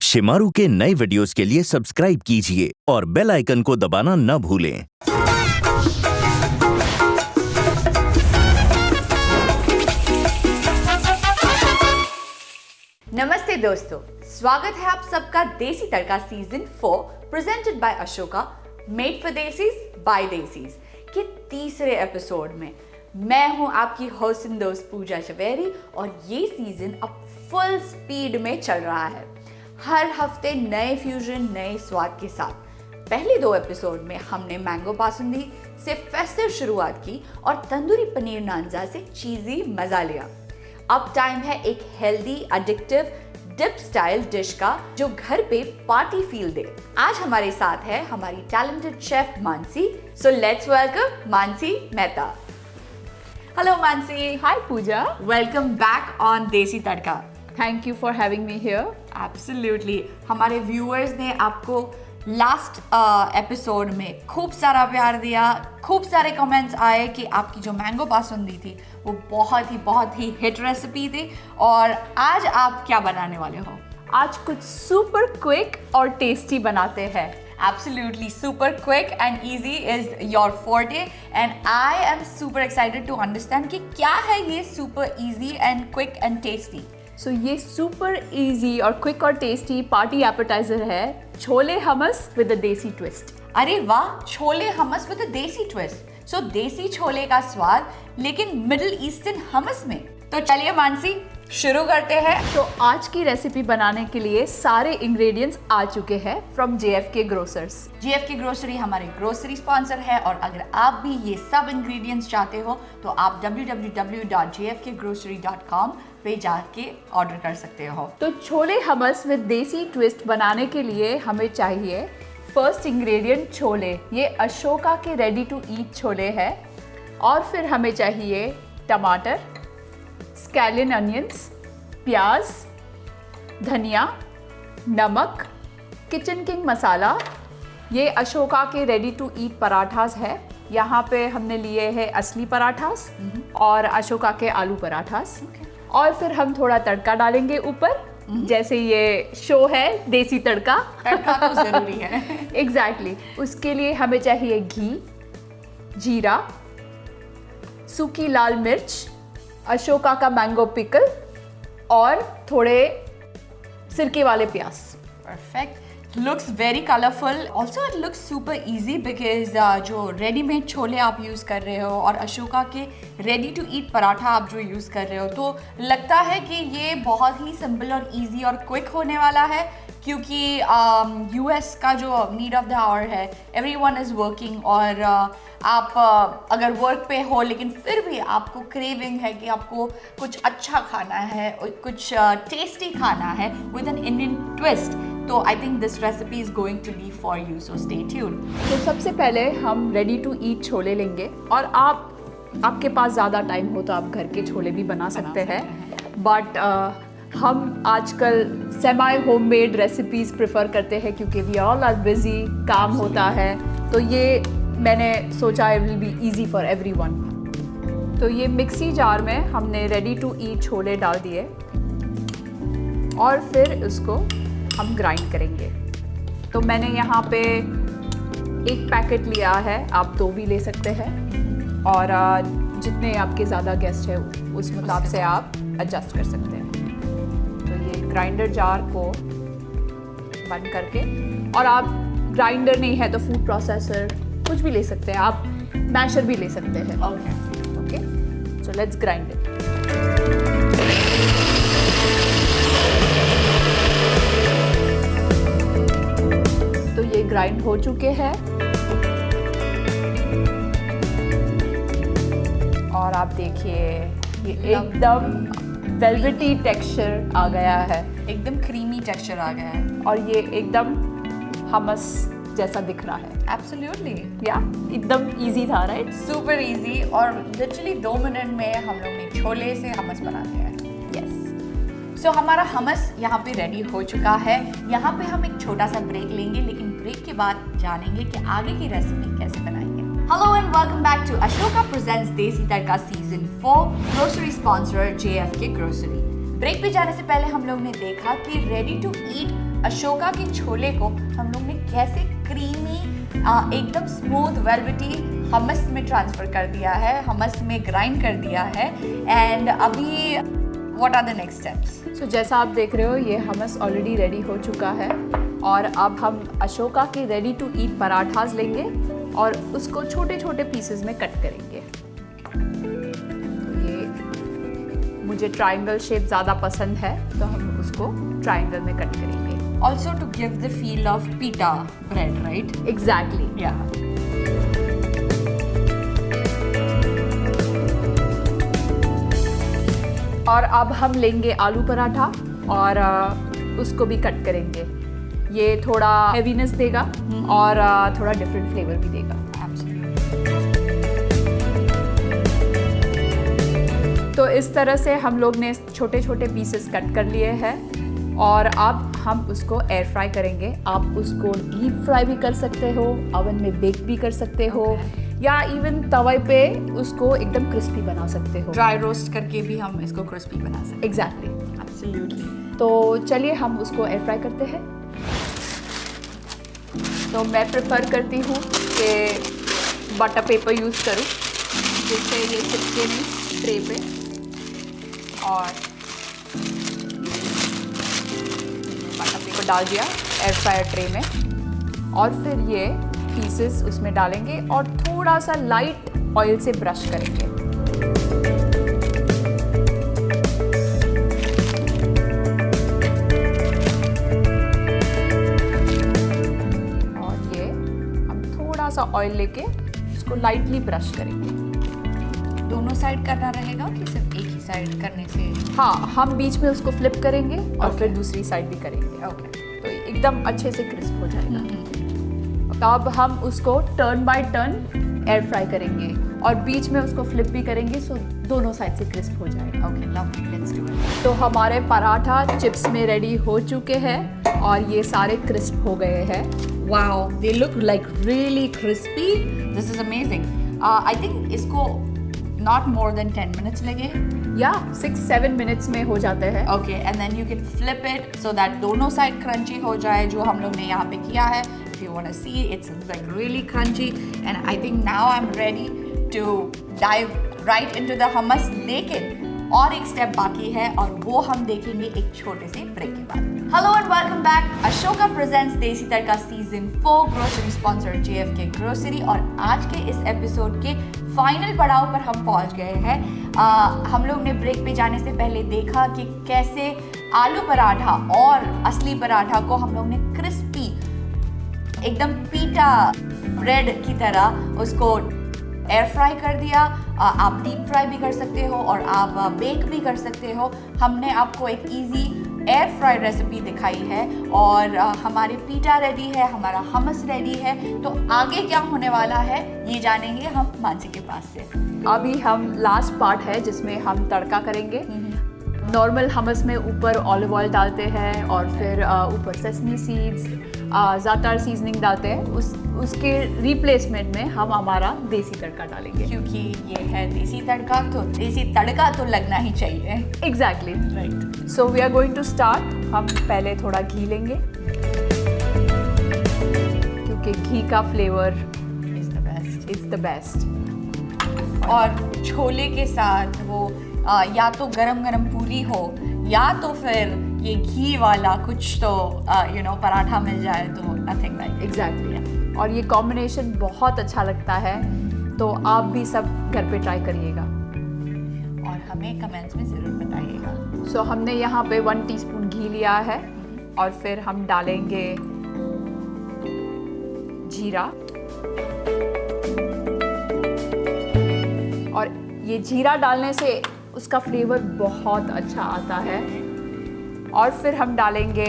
शिमारू के नए वीडियोस के लिए सब्सक्राइब कीजिए और बेल आइकन को दबाना न भूलें। नमस्ते दोस्तों, स्वागत है आप सबका Desi Tadka season 4 presented by Ashoka, made for desis by desis के तीसरे एपिसोड में। मैं हूं आपकी होस्ट एंड दोस्त पूजा चवेरी और ये सीजन अब फुल स्पीड में चल रहा है। हर हफ्ते नए फ्यूजन, नए स्वाद के साथ। पहले 2 एपिसोड में हमने मैंगो बासुंदी से फेस्टिव शुरुआत की और तंदूरी पनीर नानजा से चीज़ी मजा लिया। अब टाइम है एक healthy addictive dip style dish का जो घर पे पार्टी फील दे। आज हमारे साथ है हमारी talented chef Mansi. So let's welcome Mansi Mehta. Hello Mansi. Hi Pooja. Welcome back on Desi Tadka. Thank you for having me here. Absolutely. हमारे व्यूअर्स ने आपको लास्ट एपिसोड में खूब सारा प्यार दिया, खूब सारे कमेंट्स आए कि आपकी जो मैंगो बासुंदी थी वो बहुत ही हिट रेसिपी थी। और आज आप क्या बनाने वाले हो? आज कुछ सुपर क्विक और टेस्टी बनाते हैं। Absolutely, super quick and easy is your forte and I am super excited to understand कि क्या है ये super easy and quick and tasty। सो ये सुपर इजी और क्विक और टेस्टी पार्टी एपेटाइजर है छोले हमस विद अ देसी ट्विस्ट। अरे वाह, छोले हमस विद अ देसी ट्विस्ट। सो देसी छोले का स्वाद लेकिन मिडिल ईस्टर्न हमस में। तो चलिए मानसी शुरू करते हैं। तो आज की रेसिपी बनाने के लिए सारे इंग्रेडिएंट्स आ चुके हैं from JFK grocers. JFK grocery हमारे ग्रोसरी स्पॉन्सर है और अगर आप भी ये सब इंग्रेडिएंट्स चाहते हो तो आप www.jfkgrocery.com पे जाके ऑर्डर कर सकते हो। तो छोले हमस विद देसी ट्विस्ट बनाने के लिए हमें चाहिए फर्स्ट इंग्रेडिएंट छोले। ये अशोका के रेडी टू ईट छोले हैं। और फिर हमें चाहिए टमाटर, स्कैलियन अनियंस, प्याज, धनिया, नमक, किचन किंग मसाला। ये अशोका के रेडी टू ईट पराठास है। यहाँ पे हमने लिए हैं असली पराठास और अशोका के आलू पराठास। और फिर हम थोड़ा तड़का डालेंगे ऊपर, जैसे ये शो है देसी तड़का। तड़का तो जरूरी है। एग्जैक्टली। उसके लिए हमें चाहिए घी, जीरा, सूखी लाल मिर्च, अशोका का मैंगो पिकल और थोड़े सिरके वाले प्याज। Perfect. Looks very colourful. Also it looks super easy because जो रेडीमेड छोले आप यूज़ कर रहे हो और अशोका के रेडी टू ईट पराठा आप जो यूज़ कर रहे हो, तो लगता है कि ये बहुत ही सिंपल और ईजी और क्विक होने वाला है क्योंकि US का जो नीड ऑफ द आवर है, एवरीवन इज़ वर्किंग और आप अगर वर्क पे हो लेकिन फिर भी आपको क्रेविंग है कि आपको कुछ अच्छा खाना है, कुछ टेस्टी खाना है विद एन इंडियन ट्विस्ट, तो I think this recipe is going to be for you, so stay tuned. तो सबसे पहले हम रेडी टू ईट छोले लेंगे और आपके पास ज़्यादा टाइम हो तो आप घर के छोले भी बना सकते हैं, बट हम आजकल सेमी होममेड रेसिपीज़ प्रेफर करते हैं क्योंकि वी ऑल आर बिजी, काम होता है, तो ये मैंने सोचा it will be easy for everyone. तो ये मिक्सी जार में हमने रेडी टू ईट छोले डाल दिए और फिर उसको हम ग्राइंड करेंगे। तो मैंने यहाँ पे 1 पैकेट लिया है, आप 2 भी ले सकते हैं और जितने आपके ज़्यादा गेस्ट हैं उस मुताबिक से आप एडजस्ट कर सकते हैं। तो ये ग्राइंडर जार को बंद करके, और आप ग्राइंडर नहीं है तो फूड प्रोसेसर कुछ भी ले सकते हैं, आप मैशर भी ले सकते हैं। Okay, so let's grind it. तो ये ग्राइंड हो चुके हैं और आप देखिए ये एकदम वेलवेटी टेक्सचर आ गया है, एकदम क्रीमी टेक्सचर आ गया है और ये एकदम हमस जैसा दिख रहा है। एब्सोल्युटली। या एकदम इजी था, राइट? सुपर इजी और लिटरली 2 मिनट में हम लोग ने छोले से हमस बना दिया है। यस। सो हमारा हमस यहाँ पे रेडी हो चुका है। यहाँ पे हम एक छोटा सा ब्रेक लेंगे, लेकिन ब्रेक के बाद जानेंगे कि आगे की रेसिपी कैसे बनाएंगे। Hello and welcome back to Ashoka presents Desi Tadka season 4, grocery sponsor JFK grocery. Break पे जाने से पहले हम लोग ने देखा कि रेडी टू ईट अशोका के छोले को हम लोग ने कैसे क्रीमी एकदम स्मूथ वेलवेटी हमस में ट्रांसफ़र कर दिया है, हमस में ग्राइंड कर दिया है। एंड अभी what are the next steps? So जैसा आप देख रहे हो ये हमस ऑलरेडी रेडी हो चुका है और अब हम अशोका के रेडी टू ईट पराठास लेंगे और उसको छोटे छोटे पीसेस में कट करेंगे। तो ये मुझे ट्रायंगल शेप ज़्यादा पसंद है तो हम उसको ट्रायंगल में कट करेंगे। Also to give the feel of pita bread, right? Exactly. Yeah. और अब हम लेंगे आलू पराठा और उसको भी कट करेंगे। ये थोड़ा हेवीनेस देगा और थोड़ा डिफरेंट फ्लेवर भी देगा। तो इस तरह से हम लोग ने छोटे छोटे पीसेस कट कर लिए हैं और अब हम उसको एयर फ्राई करेंगे। आप उसको डीप फ्राई भी कर सकते हो, ओवन में बेक भी कर सकते हो या इवन तवे पे उसको एकदम क्रिस्पी बना सकते हो। ड्राई रोस्ट करके भी हम इसको क्रिस्पी बना सकते हैं। Exactly, absolutely. तो चलिए हम उसको एयर फ्राई करते हैं। तो मैं प्रेफर करती हूँ कि बटर पेपर यूज़ करूँ जिससे ये चिपके नहीं ट्रे पे। और बटर पेपर डाल दिया एयर फ्रायर ट्रे में और फिर ये पीसेस उसमें डालेंगे और थोड़ा सा लाइट ऑयल से ब्रश करेंगे। और ये हम थोड़ा सा ऑयल लेके उसको लाइटली ब्रश करेंगे। दोनों साइड करना रहेगा कि सिर्फ एक ही साइड करने से? हाँ, हम बीच में उसको फ्लिप करेंगे और फिर दूसरी साइड भी करेंगे। ओके। तो एकदम अच्छे से क्रिस्प हो जाएगा। तो अब हम उसको turn by turn air fry करेंगे और बीच में उसको फ्लिप भी करेंगे सो दोनों साइड से क्रिस्प हो जाएगा। Okay, lovely, let's do it. तो हमारे पराठा चिप्स में रेडी हो चुके हैं और ये सारे क्रिस्प हो गए हैं। Wow, they look like really crispy. This is amazing. I think इसको not more than 10 minutes लगे। या 6-7 मिनट्स में हो जाते हैं। Okay, and then you can flip it so that दोनों साइड crunchy हो जाए जो हम लोग ने यहाँ पे किया है। If you want to see, it's like really crunchy, and I think now I'm ready to dive right into the hummus. लेकिन और एक स्टेप बाकी है और वो हम देखेंगे एक छोटे से ब्रेक के बाद। Hello and welcome back. Ashoka presents Desi Tadka season 4 grocery sponsor JFK grocery. और आज के इस एपिसोड के फाइनल पड़ाव पर हम पहुंच गए हैं। हम लोग ने ब्रेक पे जाने से पहले देखा कि कैसे आलू पराठा और असली पराठा को हम लोग ने क्रिस्पी एकदम पीटा ब्रेड की तरह उसको एयर फ्राई कर दिया। आप डीप फ्राई भी कर सकते हो और आप बेक भी कर सकते हो। हमने आपको एक इजी एयर फ्राई रेसिपी दिखाई है और हमारे पीटा रेडी है, हमारा हमस रेडी है। तो आगे क्या होने वाला है ये जानेंगे हम मानसी के पास से। अभी हम लास्ट पार्ट है जिसमें हम तड़का करेंगे। नॉर्मल हमस में ऊपर ऑलिव ऑयल डालते हैं और फिर ऊपर सेसमी सीड्स, ज़ातार सीजनिंग डालते हैं। उसके रिप्लेसमेंट में हम हमारा देसी तड़का डालेंगे क्योंकि ये है देसी तड़का, तो देसी तड़का तो लगना ही चाहिए। Exactly right. So we are going to start. हम पहले थोड़ा घी लेंगे क्योंकि घी का फ्लेवर इज़ द बेस्ट। और छोले के साथ वो या तो गरम गरम पूरी हो या तो फिर ये घी वाला कुछ तो पराठा मिल जाए तो नथिंग लाइक। एग्जैक्टली। और ये कॉम्बिनेशन बहुत अच्छा लगता है, तो आप भी सब घर पे ट्राई करिएगा और हमें कमेंट्स में ज़रूर बताइएगा। सो हमने यहाँ पे 1 टीस्पून घी लिया है और फिर हम डालेंगे जीरा। और ये जीरा डालने से उसका फ्लेवर बहुत अच्छा आता है। और फिर हम डालेंगे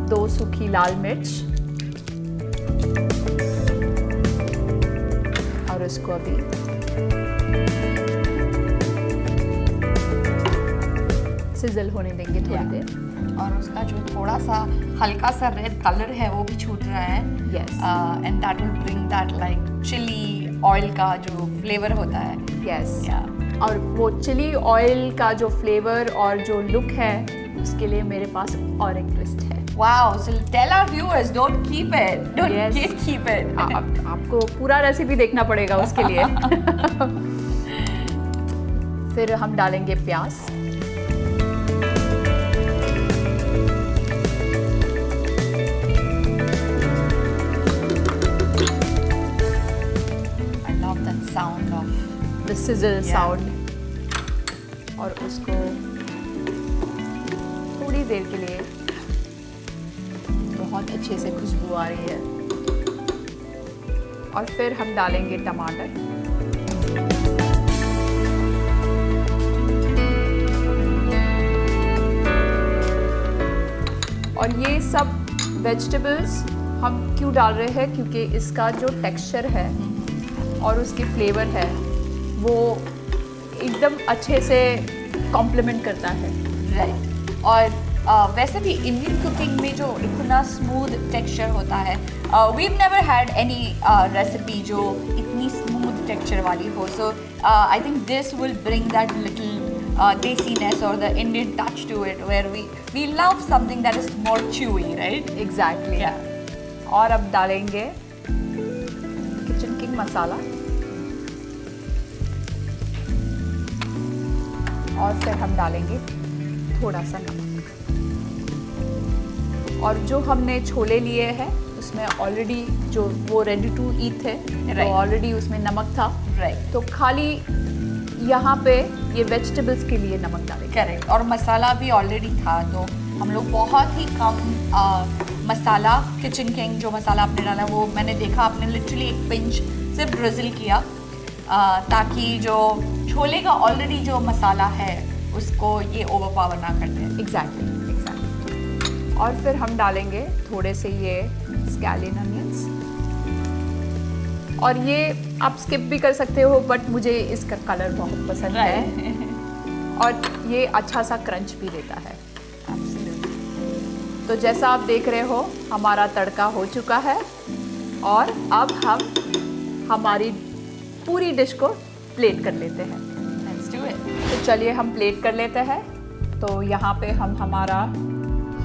2 सूखी लाल मिर्च और उसको अभी सिजल होने देंगे थोड़ी देर। और उसका जो थोड़ा सा हल्का सा रेड कलर है वो भी छूट रहा है। Yes. And that will bring that like chilli oil का जो फ्लेवर होता है। यस। Yeah. और वो चिली ऑयल का जो फ्लेवर और जो लुक है उसके लिए मेरे पास और एक ट्विस्ट है। Wow, so tell our viewers, don't keep it. Don't Yes. keep it. आपको पूरा रेसिपी देखना पड़ेगा उसके लिए। फिर हम डालेंगे प्याज। I love that sound of the sizzle Yeah. Sound. और उसको थोड़ी देर के लिए बहुत अच्छे से खुशबू आ रही है। और फिर हम डालेंगे टमाटर। और ये सब वेजिटेबल्स हम क्यों डाल रहे हैं, क्योंकि इसका जो टेक्सचर है और उसकी फ्लेवर है वो एकदम अच्छे से कॉम्प्लीमेंट करता है। राइट। और वैसे भी इंडियन कुकिंग में जो इतना स्मूथ टेक्सचर होता है, we never had any recipe जो इतनी स्मूथ टेक्सचर वाली हो। So I think this will bring that little desiness or the Indian touch to it, where we love something that is more chewy, right? Exactly. Yeah. और अब डालेंगे kitchen king मसाला। और फिर हम डालेंगे थोड़ा सा नमक। और जो हमने छोले लिए हैं उसमें ऑलरेडी जो वो रेडी टू ईट थे, तो Right. ऑलरेडी उसमें नमक था। Right. तो खाली यहाँ पे ये वेजिटेबल्स के लिए नमक डालेंगे। करेक्ट। और मसाला भी ऑलरेडी था, तो हम लोग बहुत ही कम मसाला, किचन किंग जो मसाला आपने डाला वो मैंने देखा आपने लिटरली एक पिंच सिर्फ ड्रिजल किया, ताकि जो छोले का ऑलरेडी जो मसाला है उसको ये ओवरपावर ना कर दे। एग्जैक्टली। और फिर हम डालेंगे थोड़े से ये स्कैलियन अनियंस। और ये आप स्किप भी कर सकते हो, बट मुझे इसका कलर बहुत पसंद है और ये अच्छा सा क्रंच भी देता है। तो जैसा आप देख रहे हो हमारा तड़का हो चुका है और अब हम हमारी पूरी डिश को प्लेट कर लेते हैं। Let's do it. तो चलिए हम प्लेट कर लेते हैं। तो यहाँ पे हम हमारा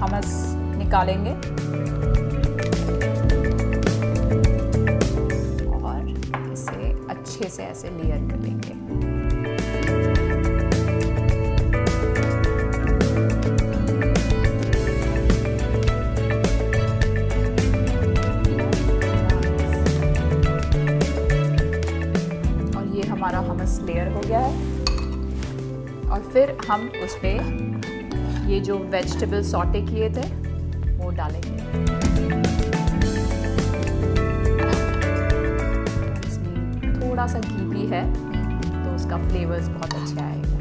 हमस निकालेंगे और इसे अच्छे से ऐसे लेयर कर लेंगे। और ये हमारा हमस लेयर हो गया है। और फिर हम उस पे ये जो वेजिटेबल सॉटे किए थे वो डालेंगे। इसमें थोड़ा सा घी भी है तो उसका फ्लेवर्स बहुत अच्छे आएगा।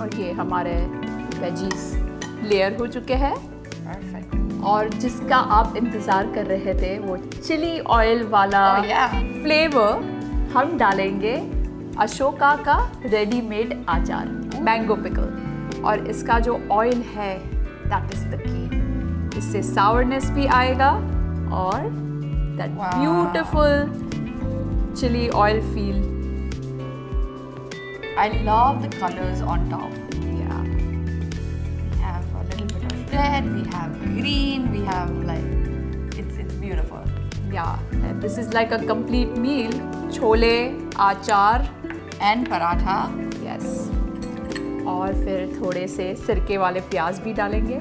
और ये हमारे वेजीज लेयर हो चुके हैं। Perfect. और जिसका आप इंतज़ार कर रहे थे वो चिली ऑयल वाला Oh, yeah. फ्लेवर हम डालेंगे अशोका का रेडीमेड अचार, मैंगो पिकल। और इसका जो ऑयल है दैट इज द की। इससे सावरनेस भी आएगा और that Wow. Beautiful chilli oil feel. I love the colors on top. या We have a little bit of red, we have green, we have like it's beautiful. This is like a complete meal. Chole, achar, And paratha. Yes. और फिर थोड़े से सिरके वाले प्याज भी डालेंगे।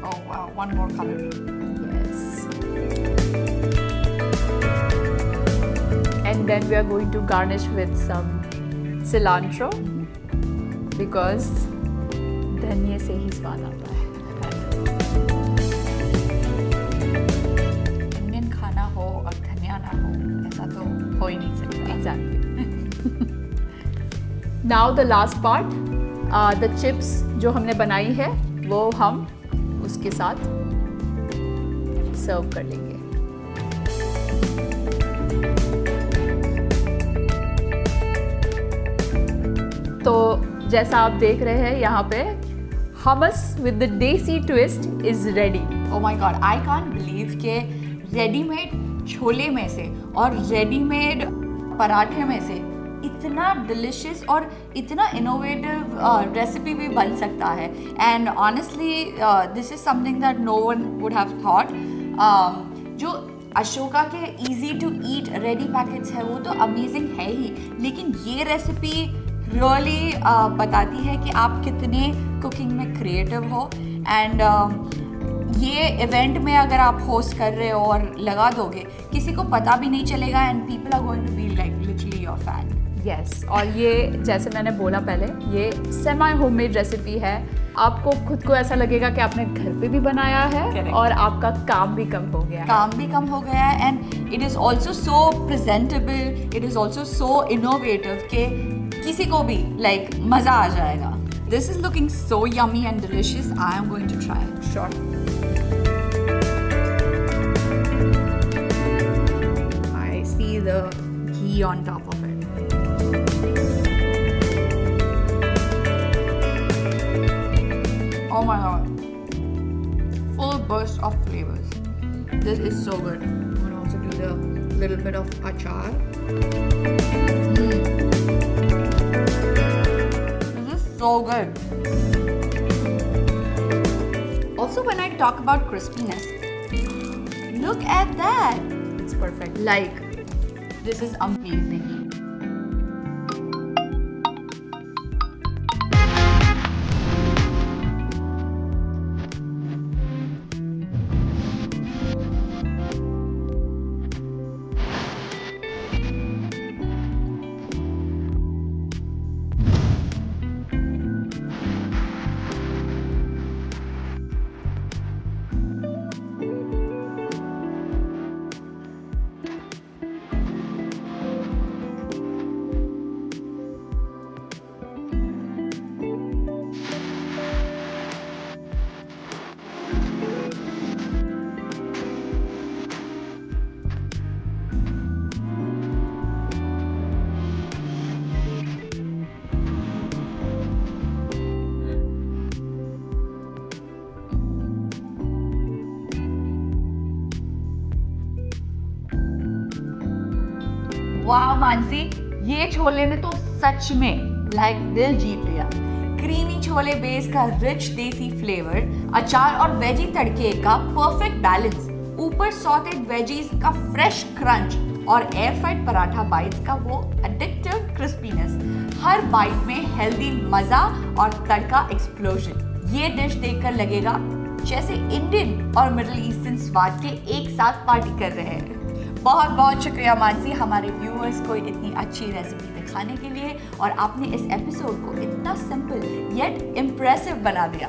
Oh wow, one more color. Yes. And then we are going to garnish with some cilantro because धनिया से ही स्वाद आता है। इंडियन खाना हो और धनिया ना हो ऐसा तो हो ही नहीं सकता। Exactly. Now the last part, the chips जो हमने बनाई है वो हम उसके साथ सर्व कर लेंगे। तो जैसा आप देख रहे हैं यहाँ पे hummus with the desi twist is ready. Oh my God, I can't believe कि रेडीमेड छोले में से और रेडीमेड पराठे में से इतना डिलिशियस और इतना इनोवेटिव रेसिपी भी बन सकता है. And honestly this is something that no one would have thought. जो अशोका के easy to eat ready packets है वो तो अमेजिंग है ही, लेकिन ये रेसिपी रियली बताती है कि आप कितने कुकिंग में क्रिएटिव हो. एंड ये इवेंट में अगर आप होस्ट कर रहे हो और लगा दोगे, किसी को पता भी नहीं चलेगा and people are going to be like literally your fan. Yes, और ये जैसे मैंने बोला पहले, ये सेमी होममेड रेसिपी है. आपको खुद को ऐसा लगेगा कि आपने घर पे भी बनाया है. Correct. और आपका काम भी कम हो गया है. काम भी कम हो गया है and it is also so presentable, it is also so innovative कि किसी को भी लाइक मज़ा आ जाएगा. This is looking so yummy and delicious. I am going to try. Sure. I see the ghee on top of it. Oh my God. Full burst of flavors. This is so good. I'm gonna also do the little bit of achar. This is so good. Also, when I talk about crispiness, look at that. It's perfect. Like, this is amazing. वाह मानसी, ये छोले ने तो सच में like दिल जीत लिया. Creamy chole base का rich देसी flavour, अचार और वेजी तड़के का परफेक्ट बैलेंस, ऊपर सॉटेड वेजीज का फ्रेश क्रंच और एयर फ्राइड पराठा बाइट्स का वो एडिक्टिव क्रिस्पीनेस. हर बाइट में हेल्दी मजा और तड़का एक्सप्लोजन. ये डिश देखकर लगेगा जैसे इंडियन और मिडिल ईस्टर्न स्वाद के एक साथ पार्टी कर रहे हैं. बहुत बहुत शुक्रिया मानसी, हमारे व्यूअर्स को इतनी अच्छी रेसिपी दिखाने के लिए, और आपने इस एपिसोड को इतना सिंपल येट इम्प्रेसिव बना दिया.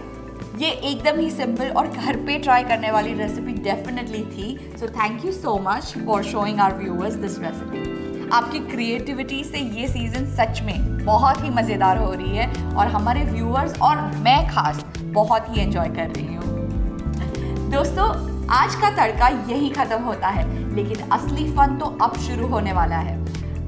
ये एकदम ही सिंपल और घर पे ट्राई करने वाली रेसिपी डेफिनेटली थी. So thank you so much for showing our viewers this recipe. आपकी क्रिएटिविटी से ये सीजन सच में बहुत ही मज़ेदार हो रही है और हमारे व्यूअर्स और मैं खास बहुत ही एंजॉय कर रही हूँ. दोस्तों, आज का तड़का यही खत्म होता है, लेकिन असली फन तो अब शुरू होने वाला है.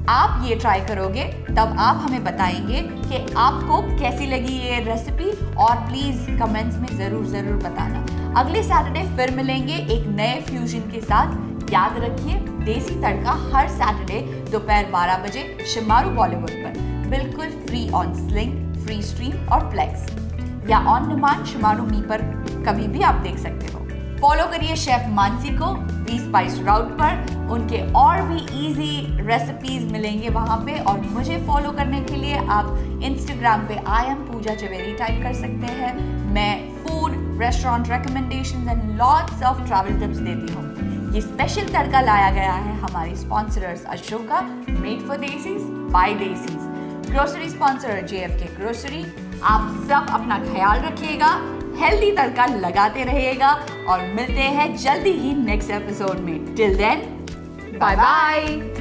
आप ये ट्राई करोगे तब आप हमें बताएंगे कि आपको कैसी लगी ये रेसिपी, और प्लीज़ कमेंट्स में ज़रूर बताना. अगले सैटरडे फिर मिलेंगे एक नए फ्यूजन के साथ. याद रखिए, देसी तड़का हर सैटरडे दोपहर 12 बजे शिमारू बॉलीवुड पर, बिल्कुल free on sling, free stream और प्लेक्स, या ऑन डिमांड शिमारू मी पर कभी भी आप देख सकते हो. फॉलो करिए शेफ मानसी को वी स्पाइस राउट पर. उनके और भी इजी रेसिपीज मिलेंगे वहाँ पे, और मुझे फॉलो करने के लिए आप इंस्टाग्राम पे आई एम पूजा चवेरी टाइप कर सकते हैं. मैं food, restaurant recommendations and lots of travel tips देती हूँ. ये स्पेशल तड़का लाया गया है हमारी sponsors Ashoka, made for desis by desis, grocery sponsor JFK grocery. आप सब अपना ख्याल रखिएगा, हेल्दी तड़का लगाते रहिएगा, और मिलते हैं जल्दी ही नेक्स्ट एपिसोड में. Till then, bye bye.